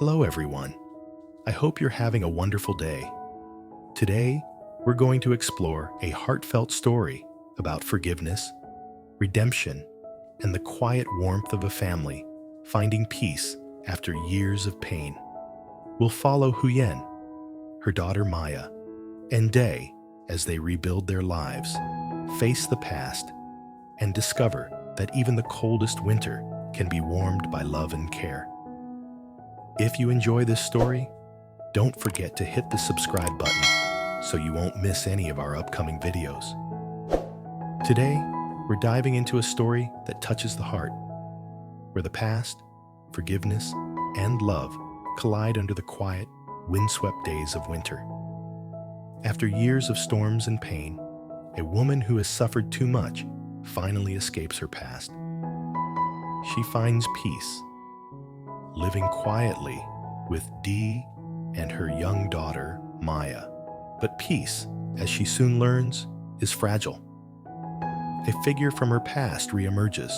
Hello everyone. I hope you're having a wonderful day. Today, we're going to explore a heartfelt story about forgiveness, redemption, and the quiet warmth of a family finding peace after years of pain. We'll follow Huyen, her daughter Maya, and Day as they rebuild their lives, face the past, and discover that even the coldest winter can be warmed by love and care. If you enjoy this story, don't forget to hit the subscribe button so you won't miss any of our upcoming videos. Today, we're diving into a story that touches the heart, where the past, forgiveness, and love collide under the quiet, windswept days of winter. After years of storms and pain, a woman who has suffered too much finally escapes her past. She finds peace, living quietly with Dee and her young daughter, Maya. But peace, as she soon learns, is fragile. A figure from her past reemerges.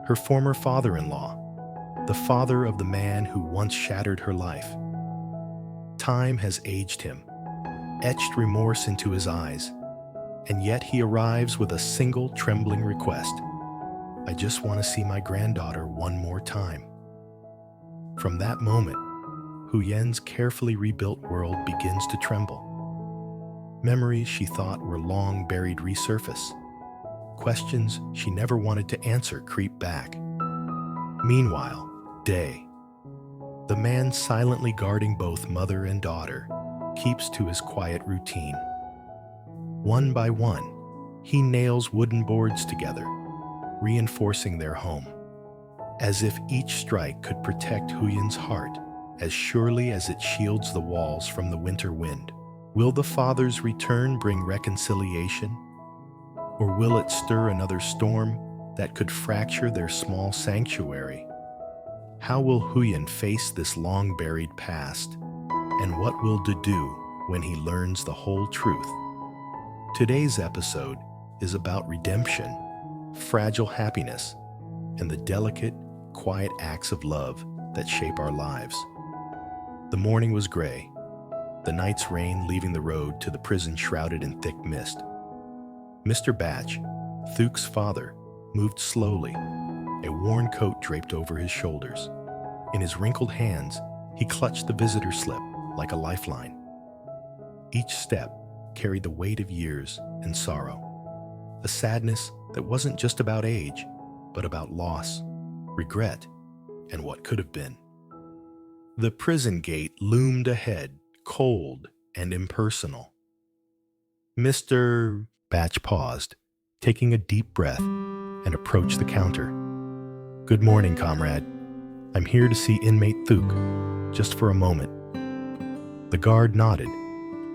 Her former father-in-law, the father of the man who once shattered her life. Time has aged him, etched remorse into his eyes, and yet he arrives with a single trembling request. I just want to see my granddaughter one more time. From that moment, Huyen's carefully rebuilt world begins to tremble. Memories she thought were long buried resurface. Questions she never wanted to answer creep back. Meanwhile, Day, the man silently guarding both mother and daughter, keeps to his quiet routine. One by one, he nails wooden boards together, reinforcing their home, as if each strike could protect Huyen's heart as surely as it shields the walls from the winter wind. Will the father's return bring reconciliation? Or will it stir another storm that could fracture their small sanctuary? How will Huyen face this long-buried past? And what will De do when he learns the whole truth? Today's episode is about redemption, fragile happiness, and the delicate, quiet acts of love that shape our lives. The morning was gray, the night's rain leaving the road to the prison shrouded in thick mist. Mr. Batch, Thuc's father, moved slowly, a worn coat draped over his shoulders. In his wrinkled hands, he clutched the visitor slip like a lifeline. Each step carried the weight of years and sorrow, a sadness that wasn't just about age, but about loss, regret, and what could have been. The prison gate loomed ahead, cold and impersonal. Mr. Batch paused, taking a deep breath, and approached the counter. "Good morning, comrade. I'm here to see inmate Thuc, just for a moment." The guard nodded,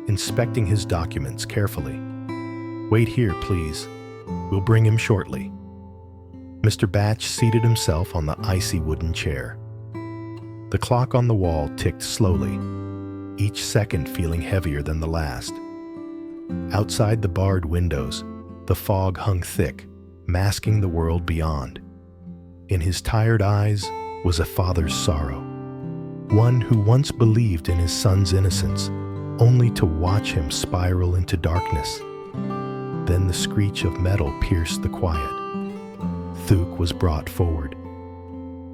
inspecting his documents carefully. "Wait here, please. We'll bring him shortly." Mr. Batch seated himself on the icy wooden chair. The clock on the wall ticked slowly, each second feeling heavier than the last. Outside the barred windows, the fog hung thick, masking the world beyond. In his tired eyes was a father's sorrow, one who once believed in his son's innocence, only to watch him spiral into darkness. Then the screech of metal pierced the quiet. Thuc was brought forward.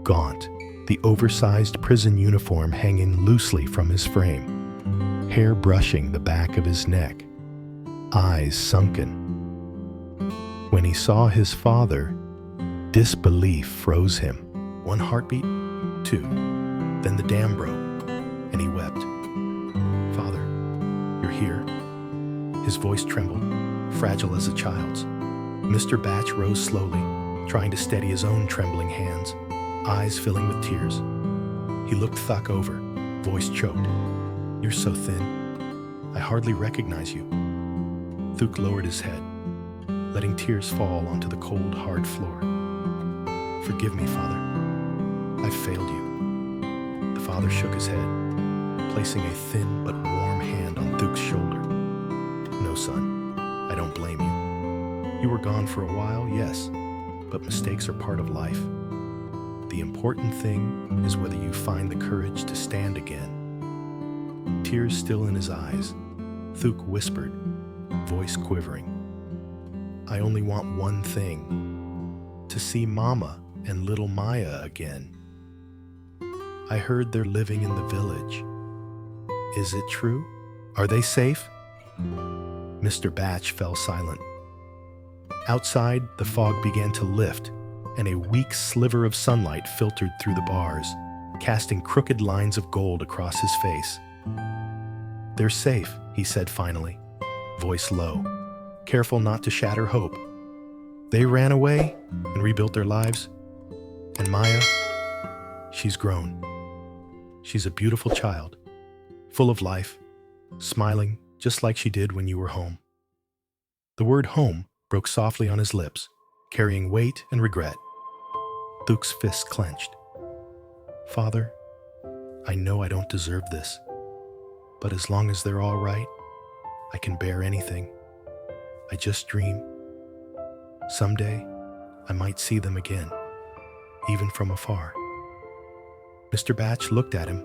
Gaunt, the oversized prison uniform hanging loosely from his frame, hair brushing the back of his neck, eyes sunken. When he saw his father, disbelief froze him. One heartbeat, two, then the dam broke, and he wept. "Father, you're here." His voice trembled, fragile as a child's. Mr. Batch rose slowly, trying to steady his own trembling hands, eyes filling with tears. He looked Thuc over, voice choked. "You're so thin. I hardly recognize you." Thuc lowered his head, letting tears fall onto the cold, hard floor. "Forgive me, Father. I've failed you." The father shook his head, placing a thin but warm hand on Thuc's shoulder. "No, son, I don't blame you. You were gone for a while, yes, but mistakes are part of life. The important thing is whether you find the courage to tears still in his eyes, Thuk whispered, voice quivering, "I only want one thing, to see Mama and little Maya again. I heard they're living in the village. Is it true? Are they safe?" Mr. Batch fell silent. Outside, the fog began to lift, and a weak sliver of sunlight filtered through the bars, casting crooked lines of gold across his face. "They're safe," he said finally, voice low, careful not to shatter hope. "They ran away and rebuilt their lives. And Maya, she's grown. She's a beautiful child, full of life, smiling just like she did when you were home." The word home broke softly on his lips, carrying weight and regret. Thuk's fists clenched. "Father, I know I don't deserve this, but as long as they're all right, I can bear anything. I just dream. Someday, I might see them again, even from afar." Mr. Batch looked at him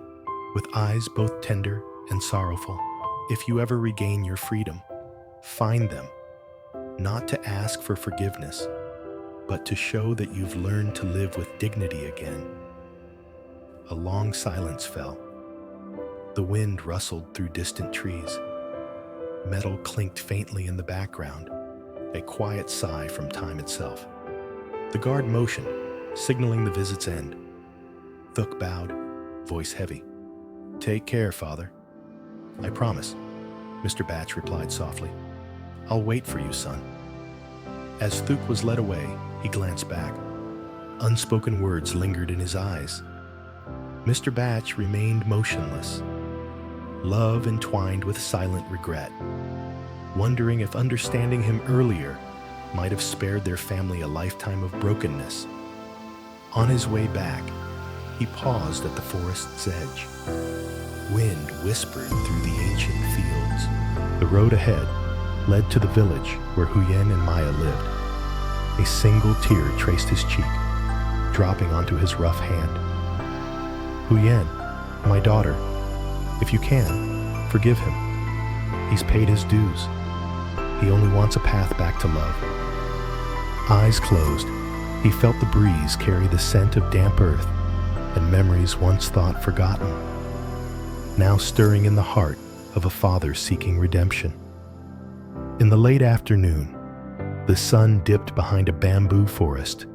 with eyes both tender and sorrowful. "If you ever regain your freedom, find them, not to ask for forgiveness, but to show that you've learned to live with dignity again." A long silence fell. The wind rustled through distant trees. Metal clinked faintly in the background, a quiet sigh from time itself. The guard motioned, signaling the visit's end. Thuk bowed, voice heavy. "Take care, Father." "I promise," Mr. Batch replied softly. "I'll wait for you, son." As Thuk was led away, he glanced back. Unspoken words lingered in his eyes. Mr. Batch remained motionless, love entwined with silent regret, wondering if understanding him earlier might have spared their family a lifetime of brokenness. On his way back, he paused at the forest's edge. Wind whispered through the ancient fields. The road ahead led to the village where Huyen and Maya lived. A single tear traced his cheek, dropping onto his rough hand. "Huyen, my daughter, if you can, forgive him. He's paid his dues. He only wants a path back to love." Eyes closed, he felt the breeze carry the scent of damp earth and memories once thought forgotten, now stirring in the heart of a father seeking redemption. In the late afternoon, the sun dipped behind a bamboo forest,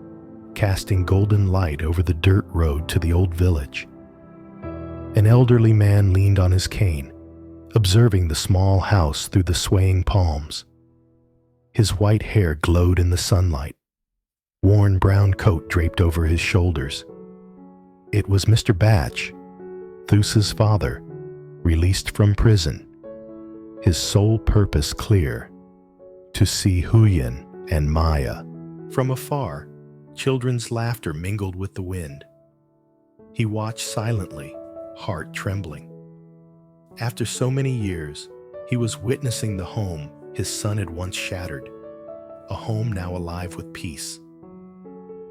casting golden light over the dirt road to the old village. An elderly man leaned on his cane, observing the small house through the swaying palms. His white hair glowed in the sunlight, worn brown coat draped over his shoulders. It was Mr. Batch, Thus's father, released from prison, his sole purpose clear, to see Huyen and Maya. From afar, children's laughter mingled with the wind. He watched silently, heart trembling. After so many years, he was witnessing the home his son had once shattered, a home now alive with peace.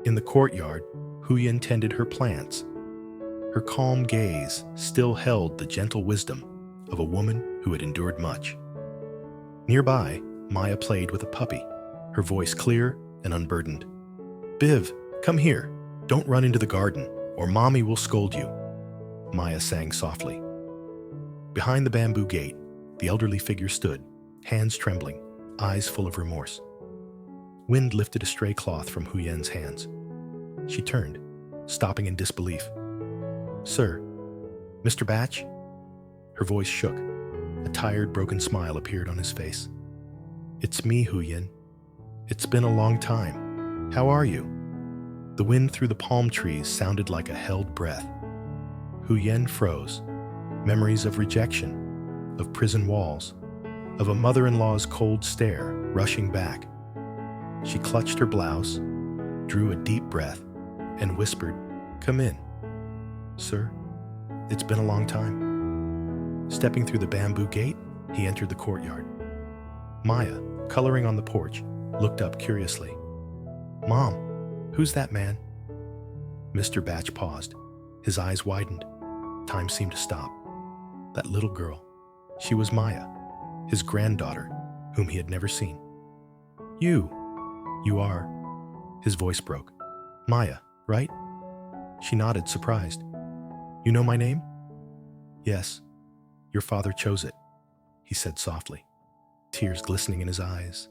In the courtyard, Huyen tended her plants. Her calm gaze still held the gentle wisdom of a woman who had endured much. Nearby, Maya played with a puppy, her voice clear and unburdened. "Biv, come here. Don't run into the garden, or Mommy will scold you," Maya sang softly. Behind the bamboo gate, the elderly figure stood, hands trembling, eyes full of remorse. Wind lifted a stray cloth from Huyen's hands. She turned, stopping in disbelief. "Sir, Mr. Batch?" Her voice shook. A tired, broken smile appeared on his face. "It's me, Huyen. It's been a long time. How are you?" The wind through the palm trees sounded like a held breath. Huyen froze. Memories of rejection, of prison walls, of a mother-in-law's cold stare rushing back. She clutched her blouse, drew a deep breath, and whispered, "Come in." "Sir, it's been a long time." Stepping through the bamboo gate, he entered the courtyard. Maya, coloring on the porch, looked up curiously. "Mom, who's that man?" Mr. Batch paused. His eyes widened. Time seemed to stop. That little girl, She was Maya, his granddaughter, whom he had never seen. You are, his voice broke. Maya, right? She nodded, surprised. You know my name? Yes, your father chose it, he said softly, tears glistening in his eyes.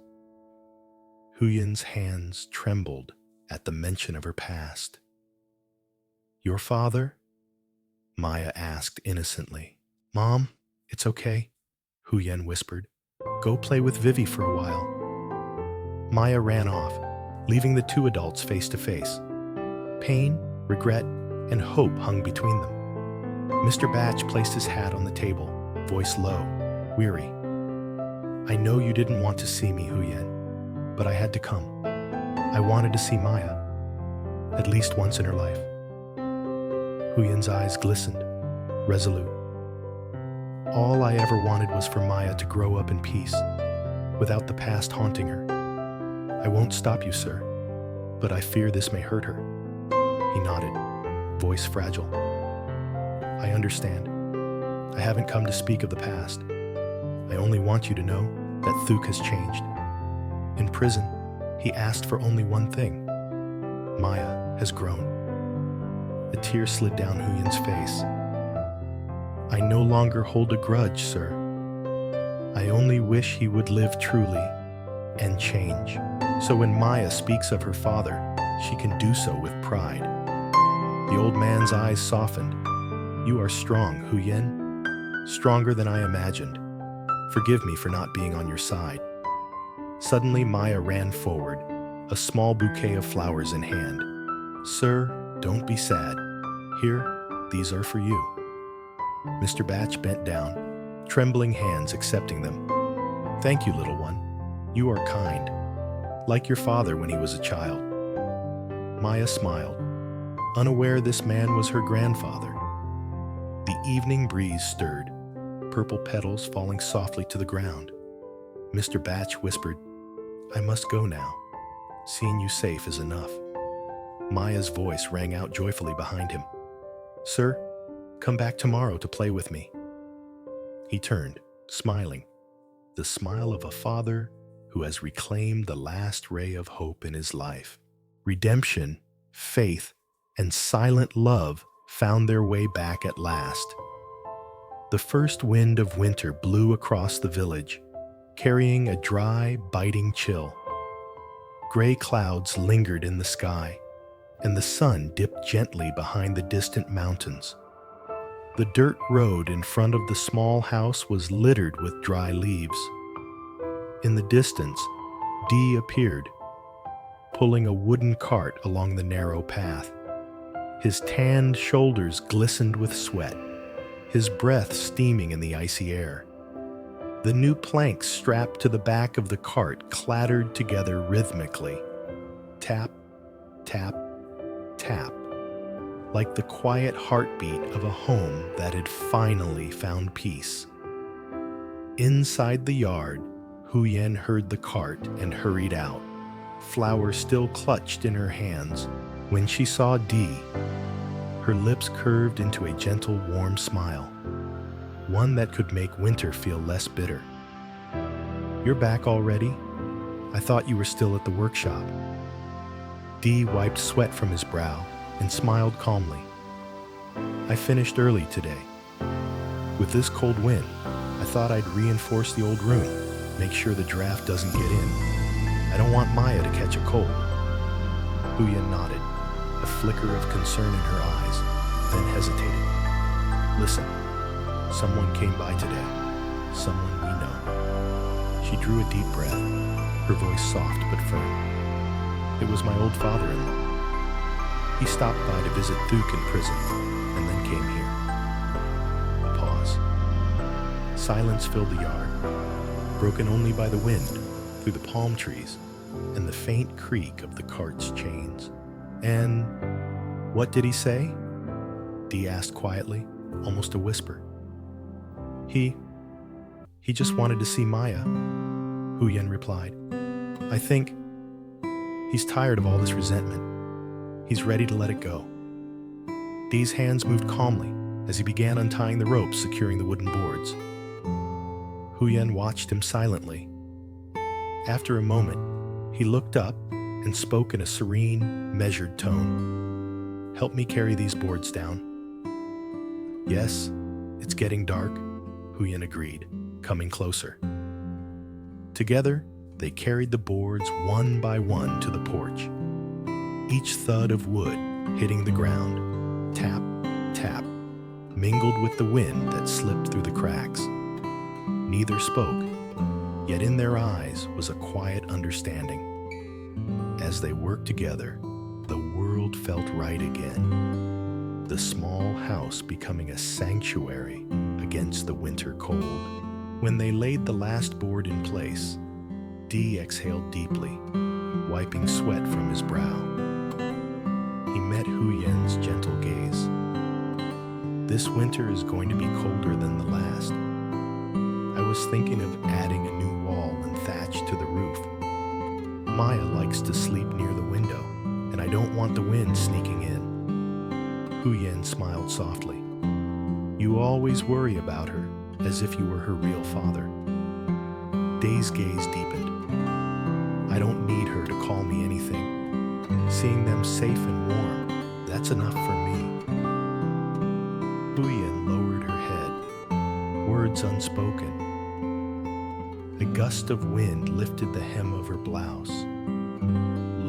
Huyen's hands trembled at the mention of her past. Your father? Maya asked innocently. Mom, it's okay, Huyen whispered. Go play with Vivi for a while. Maya ran off, leaving the two adults face to face. Pain, regret, and hope hung between them. Mr. Batch placed his hat on the table, voice low, weary. I know you didn't want to see me, Huyen, but I had to come. I wanted to see Maya, at least once in her life. Huyen's eyes glistened, resolute. All I ever wanted was for Maya to grow up in peace, without the past haunting her. I won't stop you, sir, but I fear this may hurt her. He nodded, voice fragile. I understand. I haven't come to speak of the past. I only want you to know that Thuc has changed. In prison, he asked for only one thing. Maya has grown. A tear slid down Huyen's face. I no longer hold a grudge, sir. I only wish he would live truly and change. So when Maya speaks of her father, she can do so with pride. The old man's eyes softened. You are strong, Huyen. Stronger than I imagined. Forgive me for not being on your side. Suddenly, Maya ran forward, a small bouquet of flowers in hand. Sir, don't be sad. Here, these are for you. Mr. Batch bent down, trembling hands accepting them. Thank you, little one. You are kind, like your father when he was a child. Maya smiled, unaware this man was her grandfather. The evening breeze stirred, purple petals falling softly to the ground. Mr. Batch whispered, I must go now. Seeing you safe is enough. Maya's voice rang out joyfully behind him. Sir, come back tomorrow to play with me. He turned, smiling, the smile of a father who has reclaimed the last ray of hope in his life. Redemption, faith, and silent love found their way back at last. The first wind of winter blew across the village, carrying a dry, biting chill. Gray clouds lingered in the sky, and the sun dipped gently behind the distant mountains. The dirt road in front of the small house was littered with dry leaves. In the distance, Diep appeared, pulling a wooden cart along the narrow path. His tanned shoulders glistened with sweat, his breath steaming in the icy air. The new planks strapped to the back of the cart clattered together rhythmically. Tap, tap, tap, like the quiet heartbeat of a home that had finally found peace. Inside the yard, Huyen heard the cart and hurried out, flowers still clutched in her hands. When she saw Diep, her lips curved into a gentle, warm smile, one that could make winter feel less bitter. You're back already? I thought you were still at the workshop. Diep wiped sweat from his brow and smiled calmly. I finished early today. With this cold wind, I thought I'd reinforce the old room, make sure the draft doesn't get in. I don't want Maya to catch a cold. Huyen nodded, a flicker of concern in her eyes, then hesitated. Listen, someone came by today, someone we know. She drew a deep breath, her voice soft but firm. It was my old father-in-law. He stopped by to visit Thuc in prison, and then came here. Pause. Silence filled the yard, broken only by the wind through the palm trees and the faint creak of the cart's chains. And what did he say? Diep asked quietly, almost a whisper. He just wanted to see Maya, Huyen replied. I think he's tired of all this resentment. He's ready to let it go. Diep's hands moved calmly as he began untying the ropes securing the wooden boards. Huyen watched him silently. After a moment, he looked up and spoke in a serene, measured tone. "Help me carry these boards down." "Yes, it's getting dark," Huyen agreed, coming closer. Together, they carried the boards one by one to the porch. Each thud of wood hitting the ground, tap, tap, mingled with the wind that slipped through the cracks. Neither spoke, yet in their eyes was a quiet understanding. As they worked together, the world felt right again. The small house becoming a sanctuary against the winter cold. When they laid the last board in place, Dee exhaled deeply, wiping sweat from his brow. He met Huyen's gentle gaze. "This winter is going to be colder than the last. I was thinking of adding a new wall and thatch to the roof. Maya likes to sleep near the window, and I don't want the wind sneaking in." Huyen smiled softly. "You always worry about her, as if you were her real father." Dee's gaze deepened. "I don't need her to call me anything. Seeing them safe and warm, that's enough for me." Huyen lowered her head, words unspoken. A gust of wind lifted the hem of her blouse.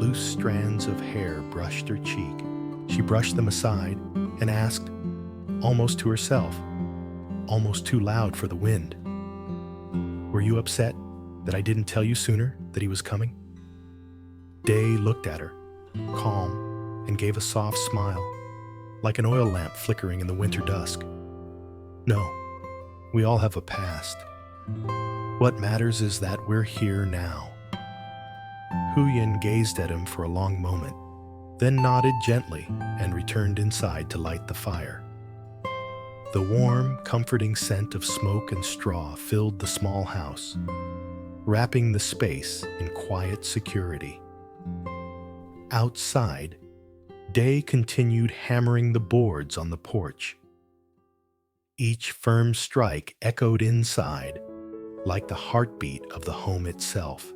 Loose strands of hair brushed her cheek. She brushed them aside and asked, almost to herself, almost too loud for the wind, "Were you upset that I didn't tell you sooner that he was coming?" Day looked at her, calm, and gave a soft smile, like an oil lamp flickering in the winter dusk. "No, we all have a past. What matters is that we're here now." Huyen gazed at him for a long moment, then nodded gently and returned inside to light the fire. The warm, comforting scent of smoke and straw filled the small house, wrapping the space in quiet security. Outside, Day continued hammering the boards on the porch. Each firm strike echoed inside, like the heartbeat of the home itself.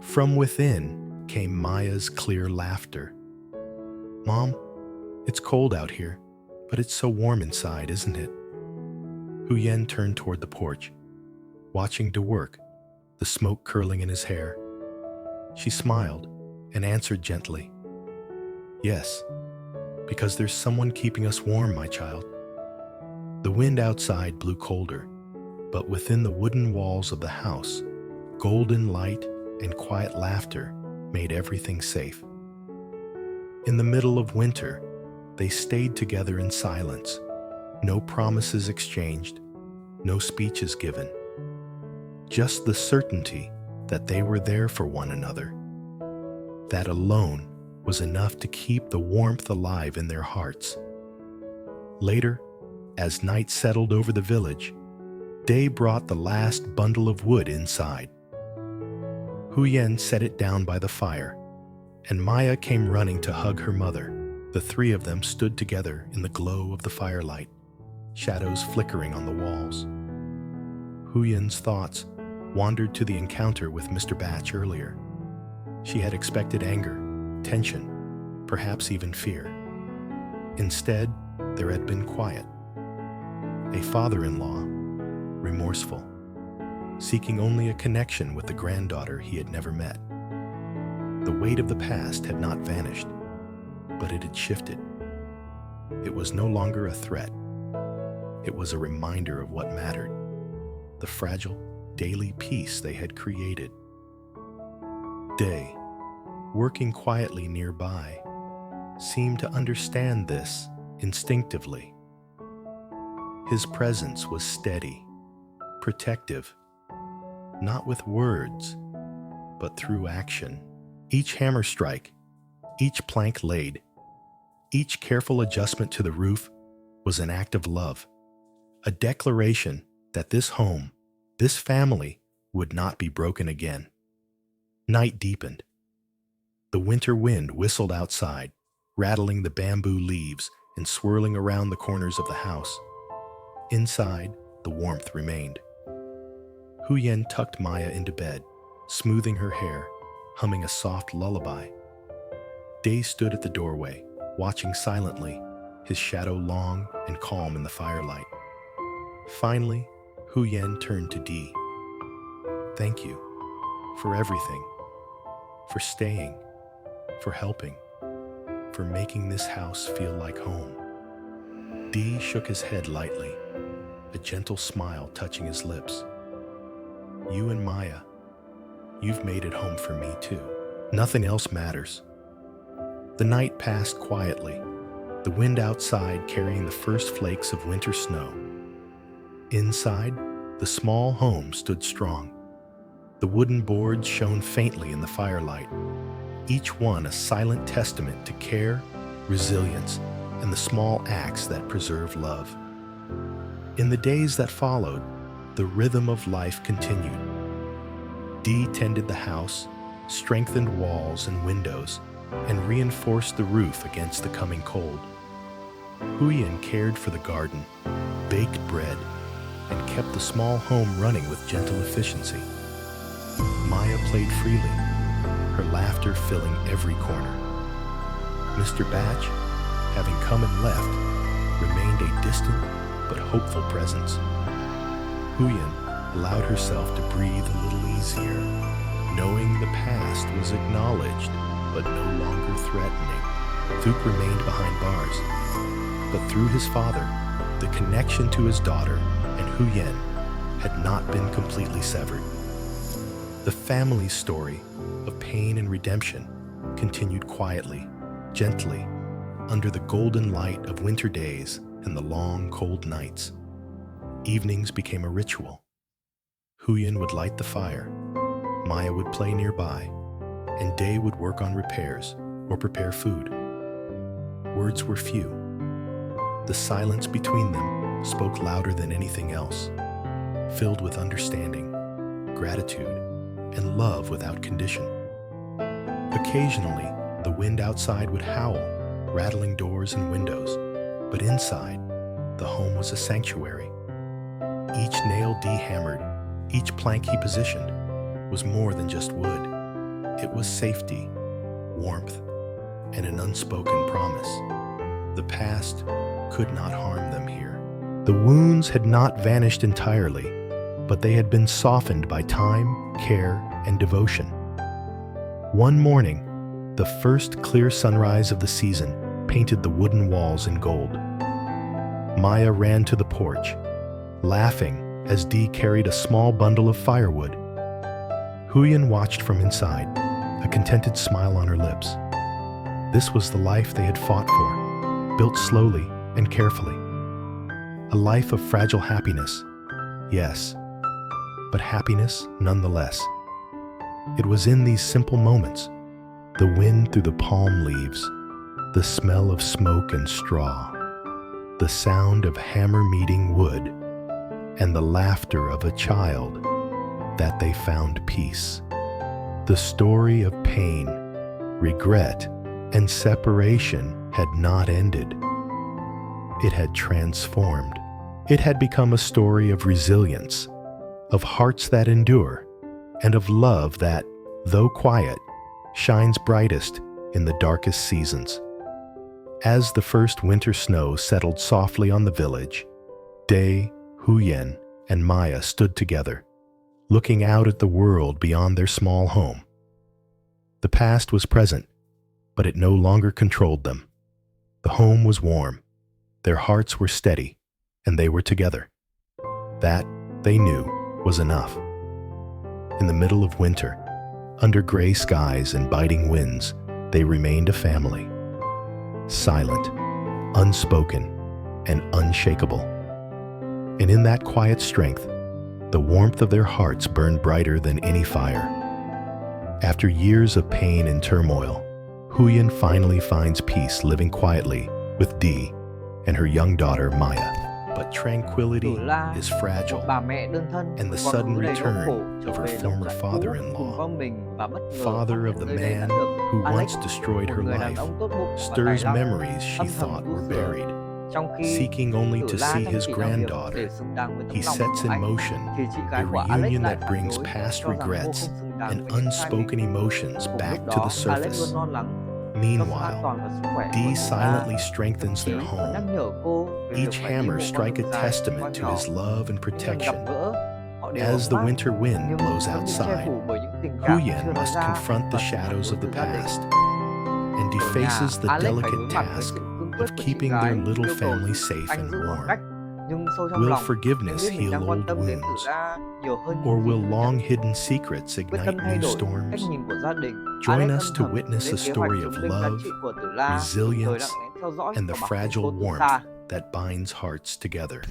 From within came Maya's clear laughter. "Mom, it's cold out here, but it's so warm inside, isn't it?" Huyen turned toward the porch, watching to work, the smoke curling in his hair. She smiled and answered gently, "Yes, because there's someone keeping us warm, my child." The wind outside blew colder, but within the wooden walls of the house, golden light and quiet laughter made everything safe. In the middle of winter, they stayed together in silence, no promises exchanged, no speeches given. Just the certainty that they were there for one another. That alone was enough to keep the warmth alive in their hearts. Later, as night settled over the village, Day brought the last bundle of wood inside. Huyen set it down by the fire, and Maya came running to hug her mother. The three of them stood together in the glow of the firelight, shadows flickering on the walls. Huyen's thoughts wandered to the encounter with Mr. Batch earlier. She had expected anger, tension, perhaps even fear. Instead, there had been quiet. A father-in-law, remorseful, seeking only a connection with the granddaughter he had never met. The weight of the past had not vanished, but it had shifted. It was no longer a threat. It was a reminder of what mattered, the fragile, daily peace they had created. Day, working quietly nearby, seemed to understand this instinctively. His presence was steady, protective, not with words, but through action. Each hammer strike, each plank laid, each careful adjustment to the roof was an act of love, a declaration that this home, this family, would not be broken again. Night deepened. The winter wind whistled outside, rattling the bamboo leaves and swirling around the corners of the house. Inside, the warmth remained. Huyen tucked Maya into bed, smoothing her hair, humming a soft lullaby. Day stood at the doorway, watching silently, his shadow long and calm in the firelight. Finally, Huyen turned to Di. "Thank you for everything, for staying, for helping, for making this house feel like home." Di shook his head lightly, a gentle smile touching his lips. "You and Maya, you've made it home for me too. Nothing else matters." The night passed quietly, the wind outside carrying the first flakes of winter snow. Inside, the small home stood strong. The wooden boards shone faintly in the firelight, each one a silent testament to care, resilience, and the small acts that preserve love. In the days that followed, the rhythm of life continued. Di tended the house, strengthened walls and windows, and reinforced the roof against the coming cold. Huyen cared for the garden, baked bread, and kept the small home running with gentle efficiency. Maya played freely, her laughter filling every corner. Mr. Batch, having come and left, remained a distant but hopeful presence. Huyen allowed herself to breathe a little easier, knowing the past was acknowledged but no longer threatening. Thuc remained behind bars, but through his father, the connection to his daughter and Huyen had not been completely severed. The family story of pain and redemption continued quietly, gently, under the golden light of winter days and the long, cold nights. Evenings became a ritual. Huyen would light the fire, Maya would play nearby, and Day would work on repairs or prepare food. Words were few. The silence between them spoke louder than anything else, filled with understanding, gratitude, and love without condition. Occasionally, the wind outside would howl, rattling doors and windows, but inside, the home was a sanctuary. Each nail Di hammered, each plank he positioned, was more than just wood. It was safety, warmth, and an unspoken promise. The past could not harm them here. The wounds had not vanished entirely, but they had been softened by time, care, and devotion. One morning, the first clear sunrise of the season painted the wooden walls in gold. Maya ran to the porch, laughing as Di carried a small bundle of firewood. Huyen watched from inside, a contented smile on her lips. This was the life they had fought for, built slowly and carefully. A life of fragile happiness, yes, but happiness nonetheless. It was in these simple moments, the wind through the palm leaves, the smell of smoke and straw, the sound of hammer meeting wood, and the laughter of a child, that they found peace. The story of pain, regret, and separation had not ended. It had transformed. It had become a story of resilience, of hearts that endure, and of love that, though quiet, shines brightest in the darkest seasons. As the first winter snow settled softly on the village, Day, Huyen, and Maya stood together, looking out at the world beyond their small home. The past was present, but it no longer controlled them. The home was warm, their hearts were steady, and they were together. That, they knew, was enough. In the middle of winter, under gray skies and biting winds, they remained a family. Silent, unspoken, and unshakable. And in that quiet strength, the warmth of their hearts burned brighter than any fire. After years of pain and turmoil, Huyen finally finds peace living quietly with Di and her young daughter Maya. But tranquility is fragile, and the sudden return of her former father-in-law, father of the man who once destroyed her life, stirs memories she thought were buried. Seeking only to see his granddaughter, he sets in motion a reunion that brings past regrets and unspoken emotions back to the surface. Meanwhile, Dee silently strengthens their home, each hammer strike a testament to his love and protection. As the winter wind blows outside, Huyen must confront the shadows of the past and defaces the delicate task of keeping their little family safe and warm. Will forgiveness heal old wounds, or will long-hidden secrets ignite new storms? Join us to witness a story of love, resilience, and the fragile warmth that binds hearts together.